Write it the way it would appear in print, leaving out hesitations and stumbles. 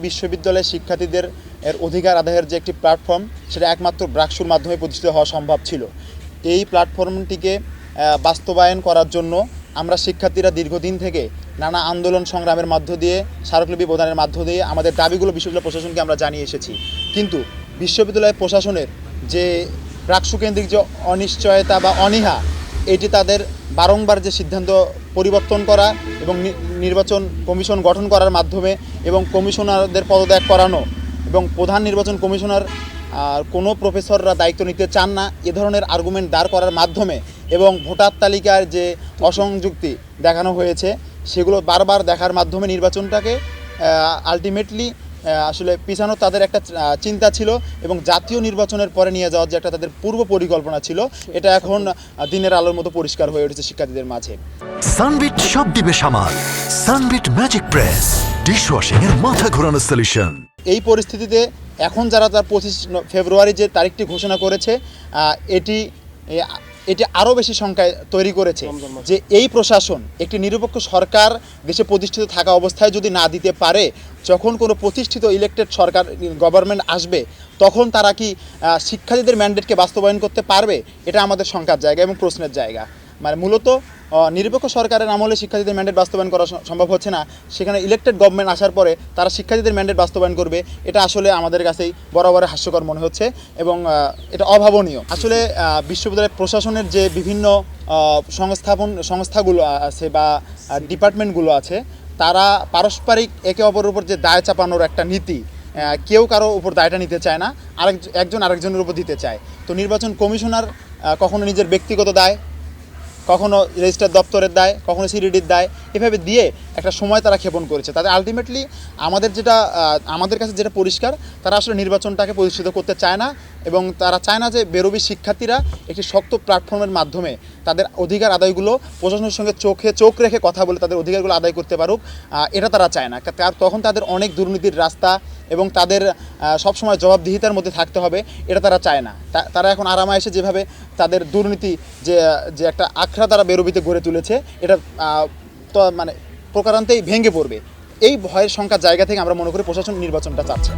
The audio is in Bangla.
বিশ্ববিদ্যালয়ের শিক্ষার্থীদের অধিকার আদায়ের যে একটি প্ল্যাটফর্ম, সেটা একমাত্র ব্রাকসুর মাধ্যমে প্রতিষ্ঠিত হওয়া সম্ভব ছিল। এই প্ল্যাটফর্মটিকে বাস্তবায়ন করার জন্য আমরা শিক্ষার্থীরা দীর্ঘদিন থেকে নানা আন্দোলন সংগ্রামের মধ্য দিয়ে, স্মারকলিপি প্রদানের মধ্য দিয়ে আমাদের দাবিগুলো বিশ্ববিদ্যালয় প্রশাসনকে আমরা জানিয়ে এসেছি। কিন্তু বিশ্ববিদ্যালয় প্রশাসনের যে ব্রাকসু কেন্দ্রিক যে অনিশ্চয়তা বা অনীহা, এটি তাদের বারংবার যে সিদ্ধান্ত পরিবর্তন করা এবং নির্বাচন কমিশন গঠন করার মাধ্যমে এবং কমিশনারদের পদত্যাগ করানো এবং প্রধান নির্বাচন কমিশনার কোনো প্রফেসররা দায়িত্ব নিতে চান না, এ ধরনের আর্গুমেন্ট দাঁড় করার মাধ্যমে এবং ভোটার তালিকার যে অসংযুক্তি দেখানো হয়েছে, সেগুলো বারবার দেখার মাধ্যমে নির্বাচনটাকে আলটিমেটলি আসলে পিছানো তাদের একটা চিন্তা ছিল এবং জাতীয় নির্বাচনের পরে নিয়ে যাওয়ার যে একটা তাদের পূর্ব পরিকল্পনা ছিল, এটা এখন দিনের আলোর মতো পরিষ্কার হয়ে উঠেছে শিক্ষার্থীদের মাঝে। সানবিট সব দিবে সামাল। সানবিট ম্যাজিক প্রেস ডিশওয়াশিং এর মাথা ঘোরানো সলিউশন। এই পরিস্থিতিতে এখন যারা তার 25 ফেব্রুয়ারি যে তারিখটি ঘোষণা করেছে, এটি আরও বেশি সংখ্যায় তৈরি করেছে যে এই প্রশাসন একটি নিরপেক্ষ সরকার দেশে প্রতিষ্ঠিত থাকা অবস্থায় যদি না দিতে পারে, যখন কোনো প্রতিষ্ঠিত ইলেকটেড সরকার গভর্নমেন্ট আসবে, তখন তারা কি শিক্ষার্থীদের ম্যান্ডেটকে বাস্তবায়ন করতে পারবে? এটা আমাদের শঙ্কার জায়গা এবং প্রশ্নের জায়গা। মানে মূলত নিরপেক্ষ সরকারের আমলে শিক্ষার্থীদের ম্যান্ডেট বাস্তবায়ন করা সম্ভব হচ্ছে না, সেখানে ইলেকটেড গভর্নমেন্ট আসার পরে তারা শিক্ষার্থীদের ম্যান্ডেট বাস্তবায়ন করবে, এটা আসলে আমাদের কাছেই বরাবর হাস্যকর মনে হচ্ছে এবং এটা অভাবনীয়। আসলে বিশ্ববিদ্যালয় প্রশাসনের যে বিভিন্ন সংস্থাগুলো আছে বা ডিপার্টমেন্টগুলো আছে, তারা পারস্পরিক একে অপরের উপর যে দায় চাপানোর একটা নীতি, কেউ কারো উপর দায়টা নিতে চায় না, একজন আরেকজনের উপর দিতে চায়। তো নির্বাচন কমিশনার কখনো নিজের ব্যক্তিগত দায়, কখনো রেজিস্ট্রার দপ্তরের দায়, কখনো সিডিডির দায়, এভাবে দিয়ে একটা সময় তারা ক্ষেপণ করেছে। তাদের আলটিমেটলি আমাদের কাছে যেটা পরিষ্কার, তারা আসলে নির্বাচনটাকে প্রতিষ্ঠিত করতে চায় না এবং তারা চায় না যে বেরোবি শিক্ষার্থীরা একটি শক্ত প্ল্যাটফর্মের মাধ্যমে তাদের অধিকার আদায়গুলো প্রশাসনের সঙ্গে চোখ রেখে কথা বলে তাদের অধিকারগুলো আদায় করতে পারুক, এটা তারা চায় না। তখন তাদের অনেক দুর্নীতির রাস্তা এবং তাদের সবসময় জবাবদিহিতার মধ্যে থাকতে হবে, এটা তারা চায় না। তারা এখন আরামায়েশে যেভাবে তাদের দুর্নীতি যে একটা আখড়া তারা বেরোবিতে গড়ে তুলেছে, এটা তো মানে প্রকারান্তেই ভেঙে পড়বে। এই ভয়ের সংখ্যার জায়গা থেকে আমরা মনে করি প্রশাসন নির্বাচনটা চাচ্ছে।